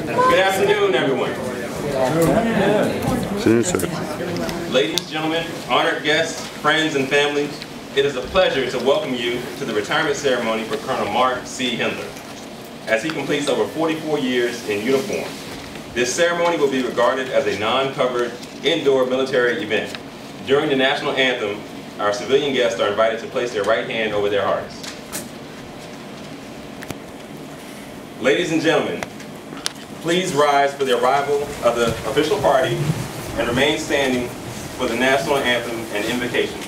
Good afternoon, everyone. Ladies and gentlemen, honored guests, friends, and families, it is a pleasure to welcome you to the retirement ceremony for Colonel Marc C. Hendler, as he completes over 44 years in uniform. This ceremony will be regarded as a non-covered indoor military event. During the national anthem, our civilian guests are invited to place their right hand over their hearts. Ladies and gentlemen, please rise for the arrival of the official party and remain standing for the national anthem and invocation.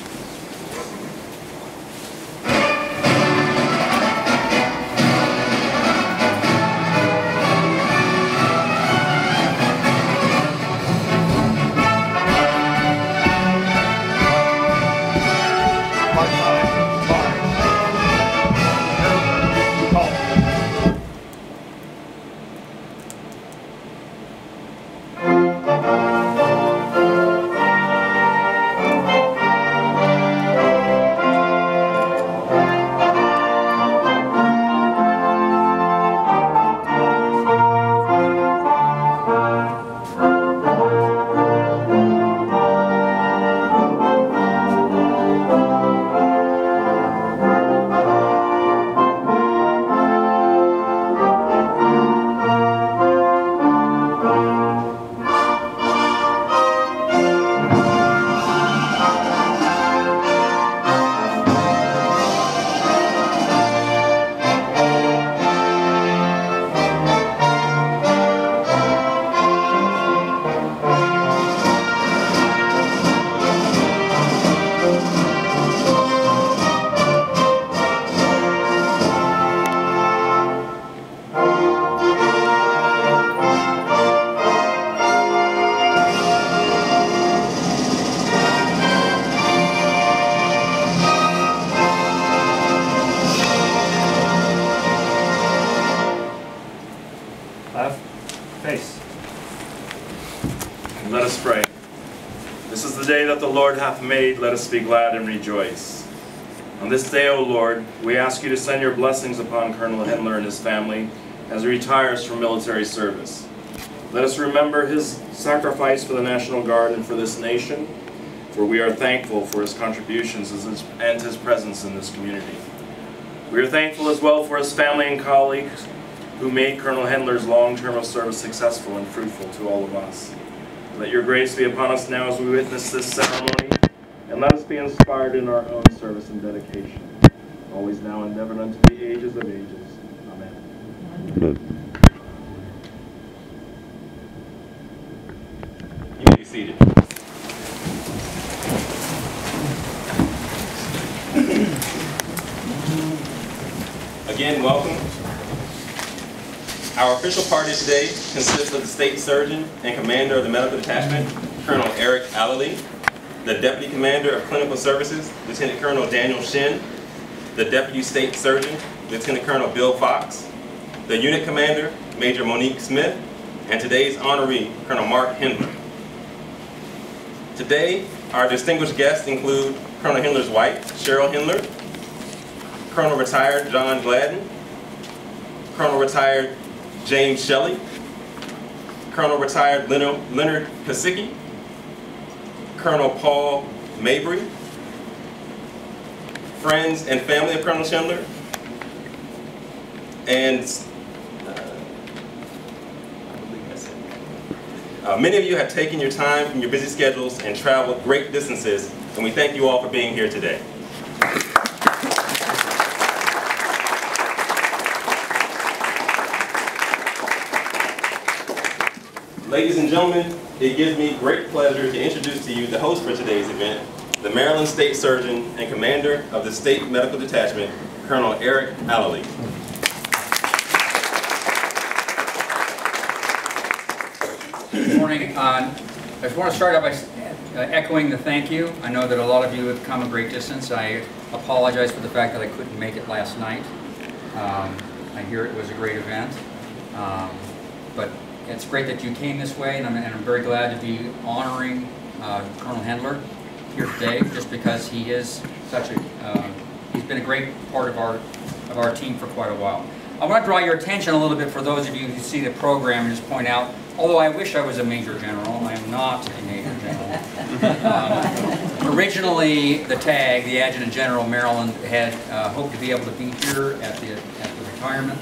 Let us pray. This is the day that the Lord hath made. Let us be glad and rejoice. On this day, O Lord, we ask you to send your blessings upon Colonel Hendler and his family as he retires from military service. Let us remember his sacrifice for the National Guard and for this nation, for we are thankful for his contributions and his presence in this community. We are thankful as well for his family and colleagues who made Colonel Hendler's long term of service successful and fruitful to all of us. Let your grace be upon us now as we witness this ceremony, and let us be inspired in our own service and dedication, always now and ever unto the ages of ages. Amen. You may be seated. Again, welcome. Our official party today consists of the State Surgeon and Commander of the Medical Detachment, Colonel Eric Alley, the Deputy Commander of Clinical Services, Lieutenant Colonel Daniel Shin, the Deputy State Surgeon, Lieutenant Colonel Bill Fox, the Unit Commander, Major Monique Smith, and today's honoree, Colonel Marc Hendler. Today, our distinguished guests include Colonel Hendler's wife, Cheryl Hendler, Colonel Retired John Gladden, Colonel Retired James Shelley, Colonel Retired Leonard Pasicki, Colonel Paul Mabry, friends and family of Colonel Hendler, and many of you have taken your time from your busy schedules and traveled great distances, and we thank you all for being here today. Ladies and gentlemen, it gives me great pleasure to introduce to you the host for today's event, the Maryland State Surgeon and Commander of the State Medical Detachment, Colonel Eric Alley. Good morning. I just want to start out by echoing the thank you. I know that a lot of you have come a great distance. I apologize for the fact that I couldn't make it last night. I hear it was a great event. But it's great that you came this way, and I'm very glad to be honoring Colonel Hendler here today, just because he is such a he's been a great part of our team for quite a while. I want to draw your attention a little bit for those of you who see the program and just point out, although I wish I was a Major General, I am not a Major General. Originally, the TAG, the Adjutant General Maryland, had hoped to be able to be here at the retirement,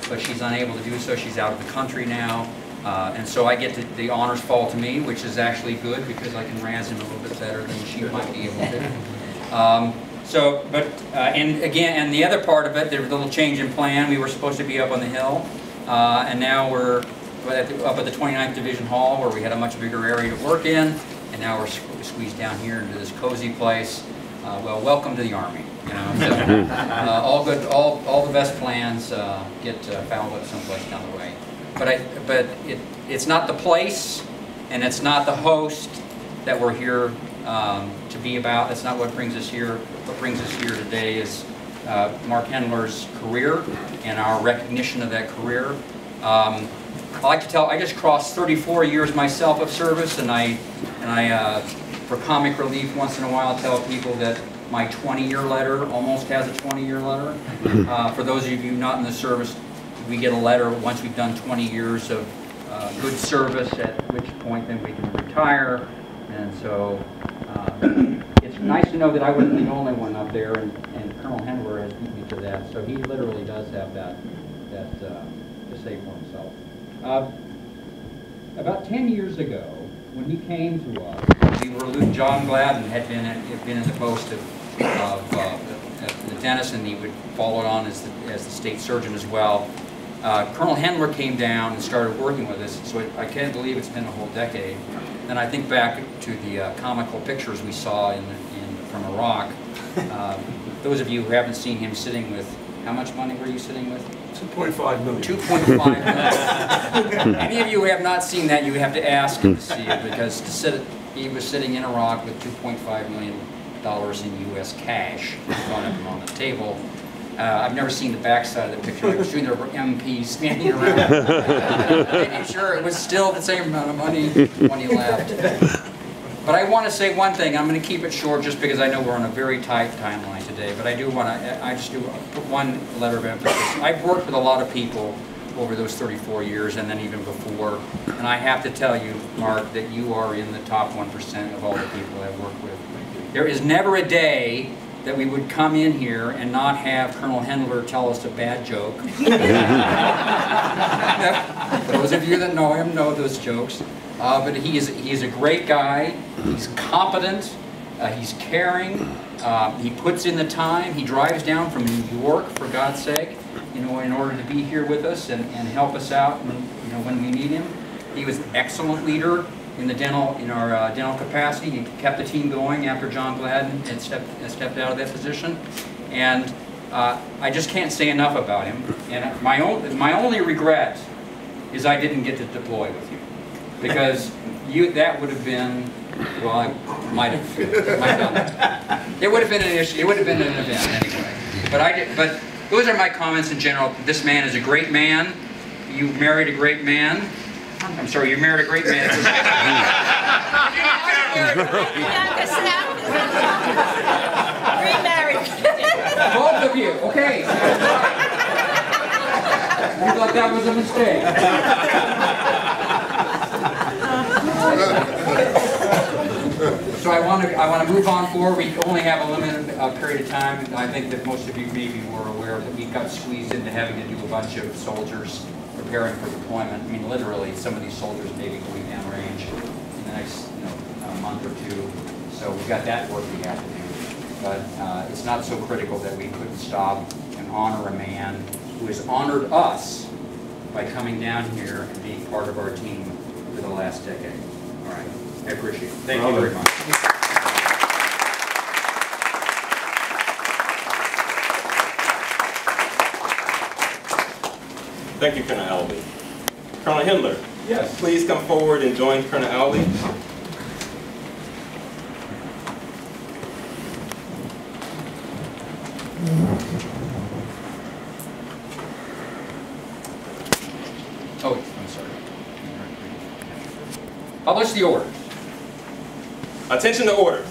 but she's unable to do so. She's out of the country now. And so I get the honors fall to me, which is actually good because I can razz him a little bit better than she might be able to. And the other part of it, there was a little change in plan. We were supposed to be up on the hill, and now we're up at the 29th Division Hall, where we had a much bigger area to work in, and now we're squeezed down here into this cozy place. Well, welcome to the Army. You know, so, all good, all the best plans get fouled up someplace down the way. But it's not the place, and it's not the host that we're here to be about. That's not what brings us here. What brings us here today is Marc Hendler's career and our recognition of that career. I like to tell, I just crossed 34 years myself of service, and I for comic relief once in a while tell people that my 20-year letter almost has a 20-year letter. For those of you not in the service, we get a letter once we've done 20 years of good service, at which point then we can retire. And so it's nice to know that I wasn't the only one up there, and Colonel Hendler has beat me to that. So he literally does have that to say for himself. About 10 years ago, when he came to us, John Gladden had been in the post of the dentist, and he would follow it on as the state surgeon as well. Colonel Hendler came down and started working with us, so I can't believe it's been a whole decade. And I think back to the comical pictures we saw from Iraq. Those of you who haven't seen him sitting with, how much money were you sitting with? 2.5 million. 2.5 million. Any of you who have not seen that, you have to ask him to see it, because he was sitting in Iraq with $2.5 million in U.S. cash on the table. I've never seen the backside of the picture. I was sure there were MPs standing around. I'm sure it was still the same amount of money when he left. But I want to say one thing. I'm going to keep it short just because I know we're on a very tight timeline today. But I do want to, I just do put one letter of emphasis. I've worked with a lot of people over those 34 years and then even before. And I have to tell you, Mark, that you are in the top 1% of all the people I've worked with. There is never a day that we would come in here and not have Colonel Hendler tell us a bad joke. Those of you that know him know those jokes. But he is a great guy. He's competent. He's caring. He puts in the time. He drives down from New York, for God's sake, in order to be here with us and help us out when we need him. He was an excellent leader in our dental capacity. He kept the team going after John Gladden had stepped out of that position, and I just can't say enough about him. And my only regret is I didn't get to deploy with you, because that would have been, well, I might have done it. It would have been an issue. It would have been an event anyway. But those are my comments in general. This man is a great man. You married a great man. I'm sorry, you married a great man. Remarried. Both of you, okay. I thought that was a mistake. So I want to move on forward. We only have a limited period of time. I think that most of you maybe were aware that we got squeezed into having to do a bunch of soldiers preparing for deployment. I mean, literally, some of these soldiers may be going downrange in the next month or two. So we've got that work we have to do. But it's not so critical that we couldn't stop and honor a man who has honored us by coming down here and being part of our team for the last decade. All right. I appreciate it. Thank you very much. Thank you, Colonel Alvey. Colonel Hendler, Yes. please come forward and join Colonel Alvey. Oh, I'm sorry. Publish the order. Attention to order.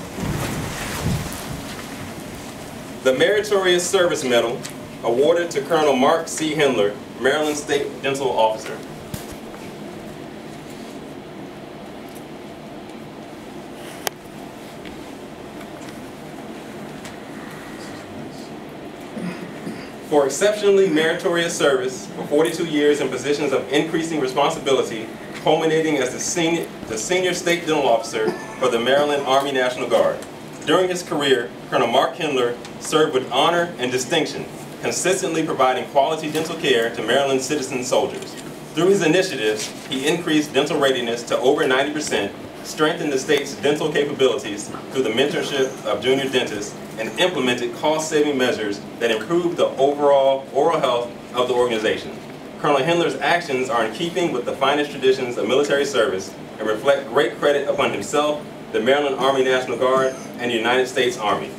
The Meritorious Service Medal awarded to Colonel Marc C. Hendler, Maryland State Dental Officer. For exceptionally meritorious service for 42 years in positions of increasing responsibility, culminating as the senior state dental officer for the Maryland Army National Guard. During his career, Colonel Marc Hendler served with honor and distinction, consistently providing quality dental care to Maryland citizen soldiers. Through his initiatives, he increased dental readiness to over 90%, strengthened the state's dental capabilities through the mentorship of junior dentists, and implemented cost-saving measures that improved the overall oral health of the organization. Colonel Hendler's actions are in keeping with the finest traditions of military service and reflect great credit upon himself, the Maryland Army National Guard, and the United States Army.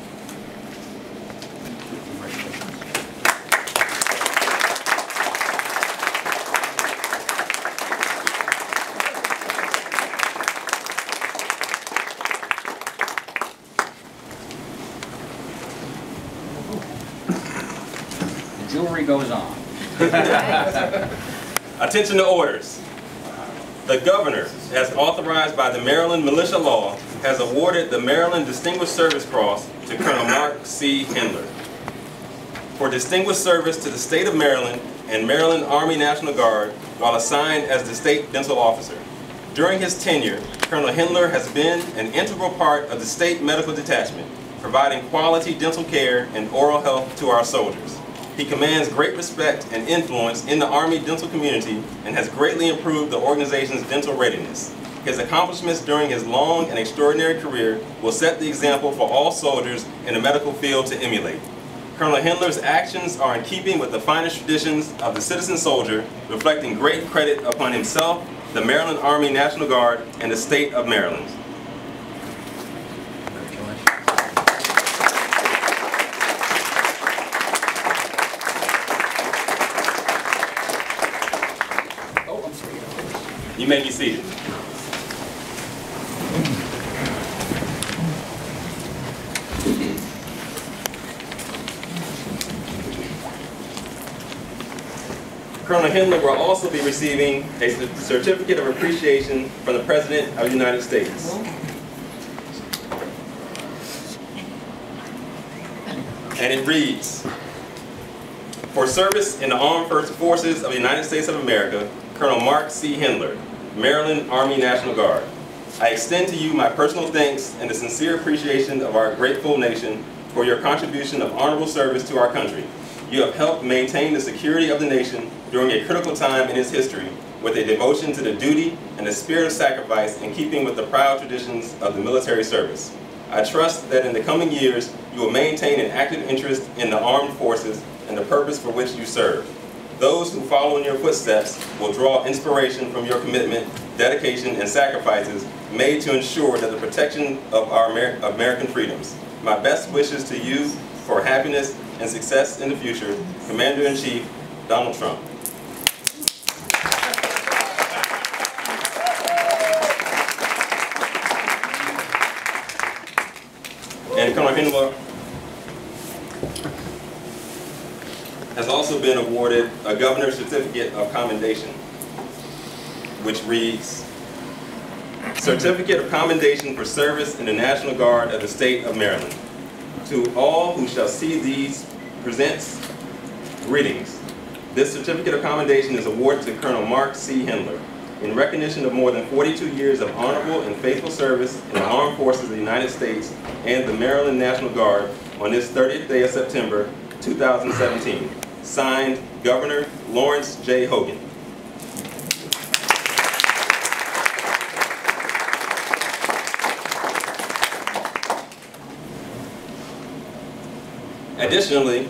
Jewelry goes on. Attention to orders. The Governor, as authorized by the Maryland Militia Law, has awarded the Maryland Distinguished Service Cross to Colonel Marc C. Hendler for distinguished service to the state of Maryland and Maryland Army National Guard while assigned as the state dental officer. During his tenure, Colonel Hendler has been an integral part of the state medical detachment, providing quality dental care and oral health to our soldiers. He commands great respect and influence in the Army dental community and has greatly improved the organization's dental readiness. His accomplishments during his long and extraordinary career will set the example for all soldiers in the medical field to emulate. Colonel Hendler's actions are in keeping with the finest traditions of the citizen soldier, reflecting great credit upon himself, the Maryland Army National Guard, and the state of Maryland. You may be seated. Colonel Hendler will also be receiving a certificate of appreciation from the President of the United States. And it reads, for service in the Armed Forces of the United States of America, Colonel Marc C. Hendler, Maryland Army National Guard. I extend to you my personal thanks and the sincere appreciation of our grateful nation for your contribution of honorable service to our country. You have helped maintain the security of the nation during a critical time in its history with a devotion to the duty and the spirit of sacrifice in keeping with the proud traditions of the military service. I trust that in the coming years you will maintain an active interest in the armed forces and the purpose for which you serve. Those who follow in your footsteps will draw inspiration from your commitment, dedication, and sacrifices made to ensure that the protection of our American freedoms. My best wishes to you for happiness and success in the future, Commander-in-Chief Donald Trump. And Colonel Hendler has also been awarded a Governor's Certificate of Commendation, which reads, Certificate of Commendation for Service in the National Guard of the State of Maryland. To all who shall see these presents greetings. This Certificate of Commendation is awarded to Colonel Marc C. Hendler in recognition of more than 42 years of honorable and faithful service in the Armed Forces of the United States and the Maryland National Guard on this 30th day of September, 2017. Signed, Governor Lawrence J. Hogan. Additionally,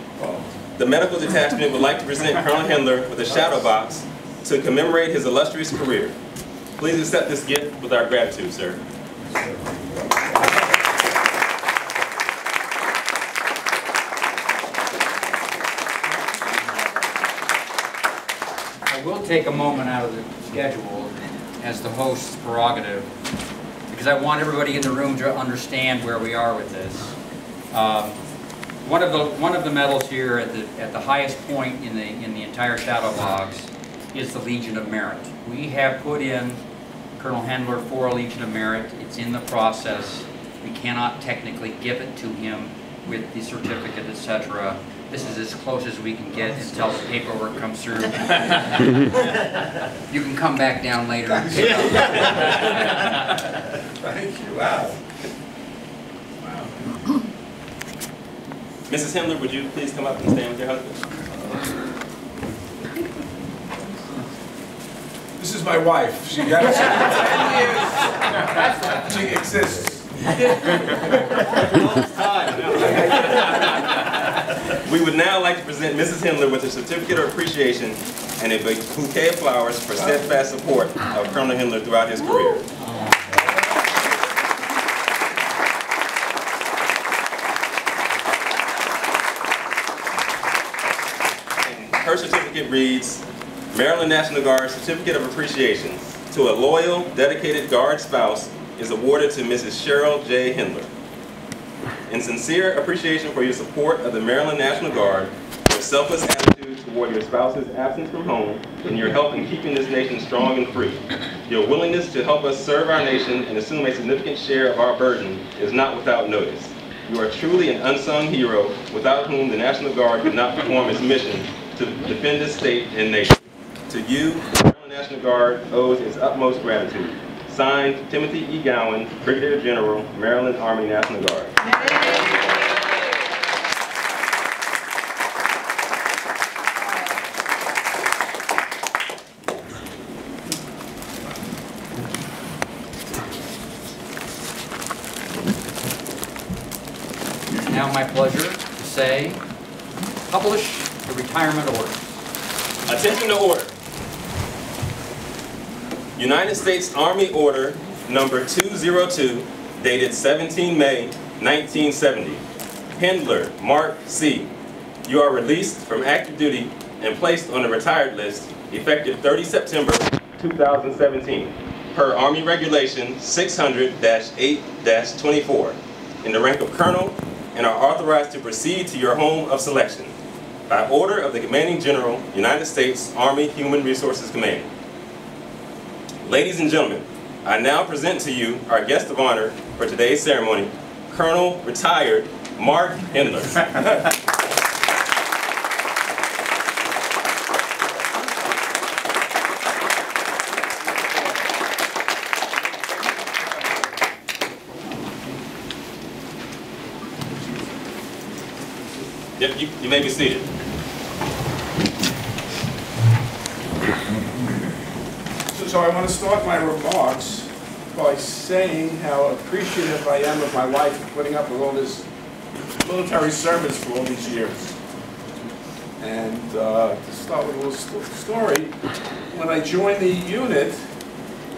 the medical detachment would like to present Colonel Hendler with a shadow box to commemorate his illustrious career. Please accept this gift with our gratitude, sir. I will take a moment out of the schedule as the host's prerogative because I want everybody in the room to understand where we are with this. One of the medals here at the highest point in the entire shadow box is the Legion of Merit. We have put in Colonel Hendler for a Legion of Merit. It's in the process. We cannot technically give it to him with the certificate, etc. This is as close as we can get until the paperwork comes through. You can come back down later and pick up. Thank you. Wow. Mrs. Hendler, would you please come up and stand with your husband? This is my wife. She got it for 10 years. She exists. We would now like to present Mrs. Hendler with a certificate of appreciation and a bouquet of flowers for steadfast support of Colonel Hendler throughout his career. Her certificate reads, Maryland National Guard Certificate of Appreciation to a loyal, dedicated Guard spouse is awarded to Mrs. Cheryl J. Hendler. In sincere appreciation for your support of the Maryland National Guard, your selfless attitude toward your spouse's absence from home, and your help in keeping this nation strong and free, your willingness to help us serve our nation and assume a significant share of our burden is not without notice. You are truly an unsung hero without whom the National Guard could not perform its mission to defend this state and nation. To you, the Maryland National Guard owes its utmost gratitude. Signed, Timothy E. Gowan, Brigadier General, Maryland Army National Guard. Now my pleasure to say, publish the retirement order. Attention to order. United States Army Order number 202, dated 17 May 1970. Hendler, Mark C. You are released from active duty and placed on the retired list effective 30 September 2017 per Army Regulation 600-8-24 in the rank of Colonel and are authorized to proceed to your home of selection by order of the Commanding General, United States Army Human Resources Command. Ladies and gentlemen, I now present to you our guest of honor for today's ceremony, Colonel Retired Marc Hendler. Yep, you may be seated. So I want to start my remarks by saying how appreciative I am of my wife for putting up with all this military service for all these years. And to start with a little story, when I joined the unit,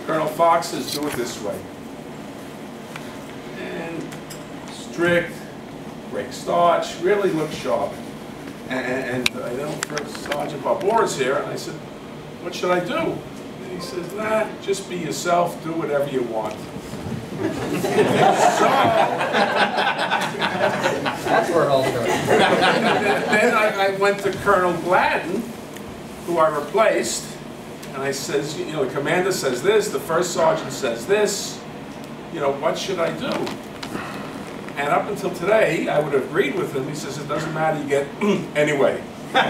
Colonel Fox says, do it this way. And strict, break starch, really look sharp. And I know Sergeant Barbora's here, and I said, what should I do? He says, nah, just be yourself, do whatever you want. That's where it all started. Then I went to Colonel Gladden, who I replaced, and I says, you know, the commander says this, the first sergeant says this, you know, what should I do? And up until today, I would have agreed with him. He says, it doesn't matter, you get anyway. The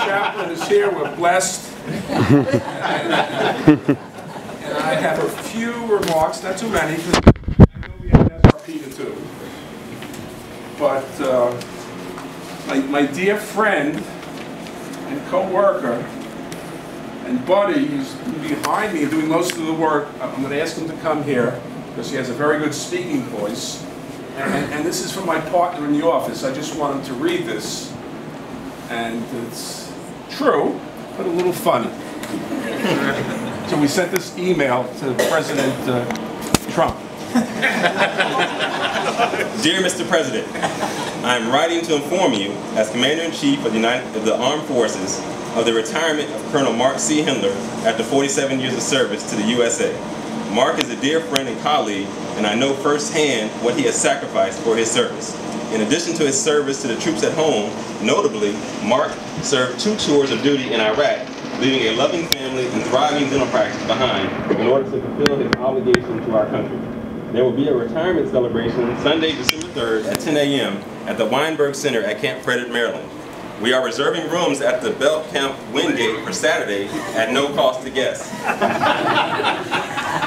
chaplain is here, we're blessed. And I have a few remarks, not too many, because I know we have an SRP to do. But my dear friend and co-worker and buddy, who's behind me doing most of the work, I'm going to ask him to come here, because he has a very good speaking voice. And this is from my partner in the office. I just want him to read this. And it's true, but a little funny. So we sent this email to President Trump. Dear Mr. President, I am writing to inform you, as Commander-in-Chief of the Armed Forces, of the retirement of Colonel Marc C. Hendler after 47 years of service to the USA. Marc is a dear friend and colleague, and I know firsthand what he has sacrificed for his service. In addition to his service to the troops at home, notably, Marc served 2 tours of duty in Iraq, leaving a loving family and thriving dental practice behind in order to fulfill his obligation to our country. There will be a retirement celebration Sunday, December 3rd at 10 a.m. at the Weinberg Center at Camp Fretterd, Maryland. We are reserving rooms at the Belt Camp Wingate for Saturday at no cost to guests.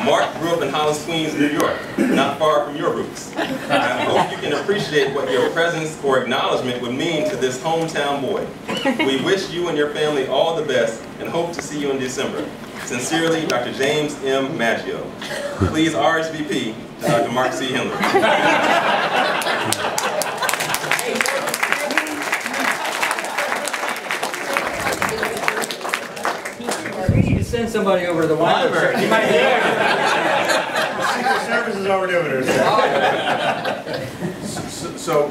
Marc grew up in Hollis, Queens, New York, not far from your roots. I hope you can appreciate what your presence or acknowledgement would mean to this hometown boy. We wish you and your family all the best and hope to see you in December. Sincerely, Dr. James M. Maggio. Please RSVP to Dr. Marc C. Hendler. We need to send somebody over to the Weinberg. He might be there. Secret Service is already over there. So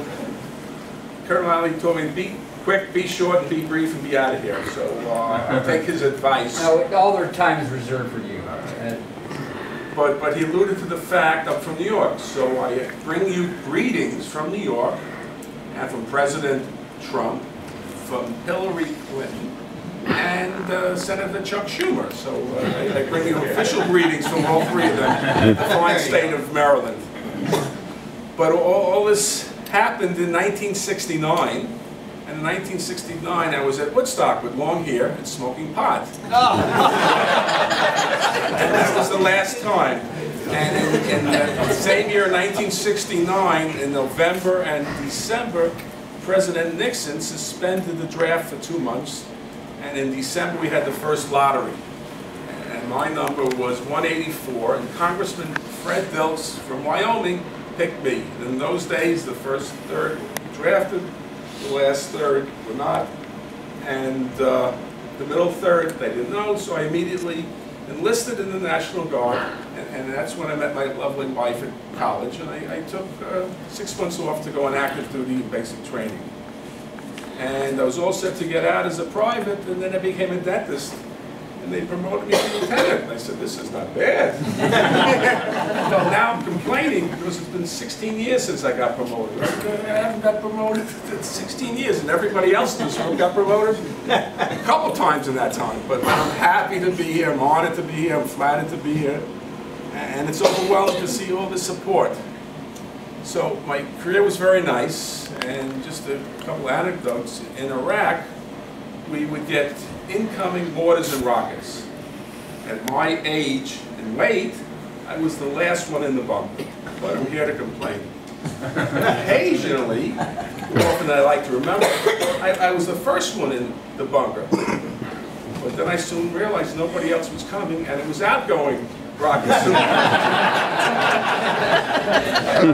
Colonel Ali told me to be quick, be short, and be brief, and be out of here. So I'll take his advice. No, all their time is reserved for you. But he alluded to the fact I'm from New York. So I bring you greetings from New York, and from President Trump, from Hillary Clinton, and Senator Chuck Schumer. So I bring you official greetings from all 3 of them in the fine state of Maryland. But all this happened in 1969. And in 1969, I was at Woodstock with long hair and smoking pot. And that was the last time. And in the same year, 1969, in November and December, President Nixon suspended the draft for 2 months. And in December, we had the first lottery. And my number was 184. And Congressman Fred Dilks from Wyoming picked me. And in those days, the first third were drafted, the last third were not. And the middle third, they didn't know. So I immediately enlisted in the National Guard. And that's when I met my lovely wife at college. And I took 6 months off to go on active duty and basic training. And I was all set to get out as a private, and then I became a dentist. And they promoted me to lieutenant. And I said, this is not bad. So now I'm complaining because it's been 16 years since I got promoted. I haven't got promoted in 16 years, and everybody else in this room got promoted a couple times in that time. But I'm happy to be here. I'm honored to be here. I'm flattered to be here. And it's overwhelming to see all the support. So my career was very nice, and just a couple anecdotes. In Iraq, we would get incoming mortars and rockets. At my age and weight, I was the last one in the bunker, but I'm here to complain. Occasionally, more often than I like to remember, I was the first one in the bunker. But then I soon realized nobody else was coming, and it was outgoing rockets.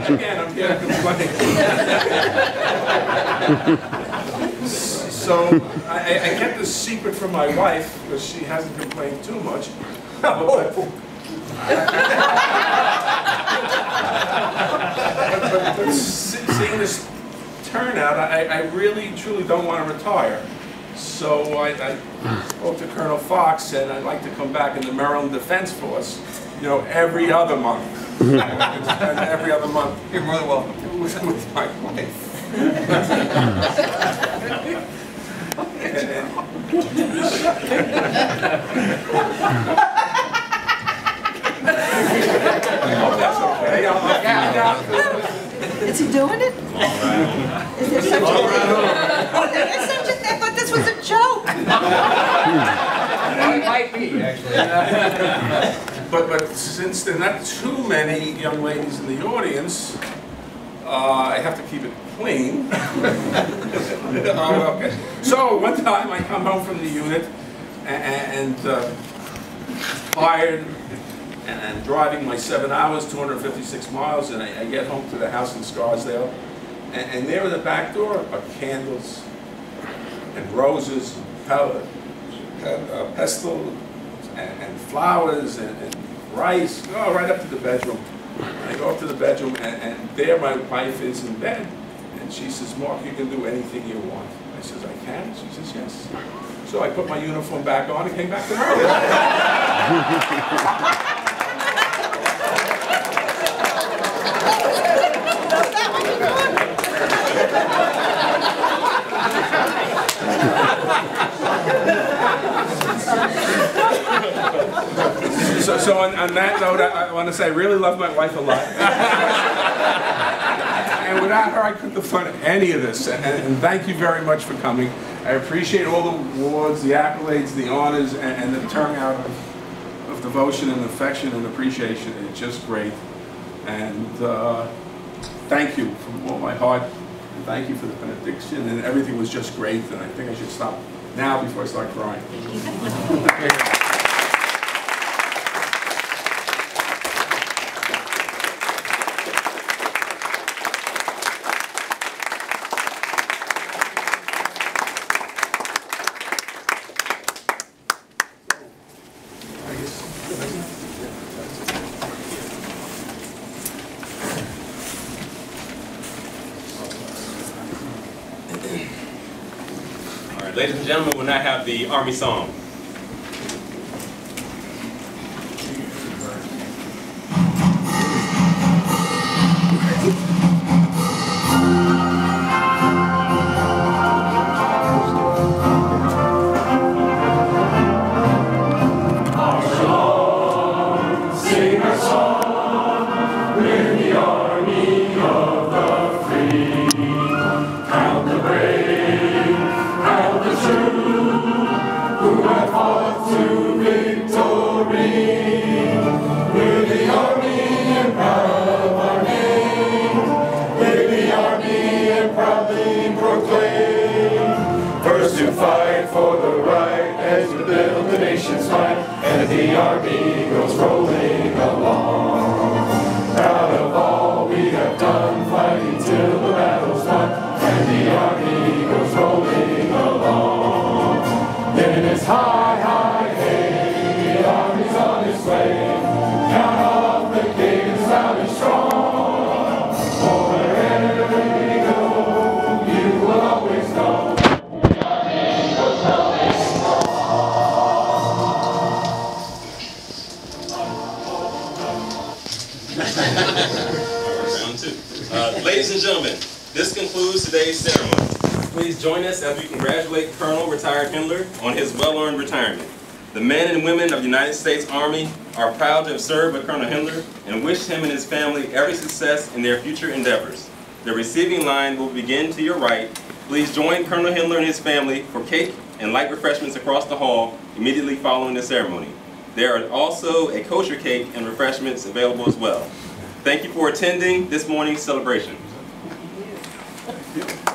Again, I'm here to complain. So I kept this secret from my wife because she hasn't complained too much. But seeing this turnout, I really, truly don't want to retire. So I spoke to Colonel Fox, and I'd like to come back in the Maryland Defense Force, every other month. Every other month. You're more than welcome. With my wife. That's okay. Is he doing it? Is there such a thing? There is such a thing, but this was a joke. It might be, actually. But since there are not too many young ladies in the audience, I have to keep it clean. Okay. So one time I come home from the unit and tired and driving my 7 hours, 256 miles, and I get home to the house in Scarsdale, and there in the back door are candles and roses, and pestle and flowers and rice, right up to the bedroom. I go up to the bedroom, and there my wife is in bed, and she says, Mark, you can do anything you want. I says, I can? She says, yes. So I put my uniform back on and came back to Maryland. So on that note, I want to say I really love my wife a lot. And without her, I couldn't have done any of this. And thank you very much for coming. I appreciate all the awards, the accolades, the honors, and the turnout of devotion and affection and appreciation. It's just great. And thank you from all my heart. And thank you for the benediction. And everything was just great. And I think I should stop now before I start crying. Ladies and gentlemen, we'll now have the Army song. To fight for the right and to build the nation's might, and the army goes rolling along. Proud of all we have done, fighting till the battle's won, and the army goes rolling along. Then it's high, high, hey, the army's on its way. Count off the cadence loud and strong. For wherever we go, you will always know. Round two. Ladies and gentlemen, this concludes today's ceremony. Please join us as we congratulate Colonel Retired Hendler on his well-earned retirement. The men and women of the United States Army are proud to have served with Colonel Hendler and wish him and his family every success in their future endeavors. The receiving line will begin to your right. Please join Colonel Hendler and his family for cake and light refreshments across the hall immediately following the ceremony. There are also a kosher cake and refreshments available as well. Thank you for attending this morning's celebration. Thank you.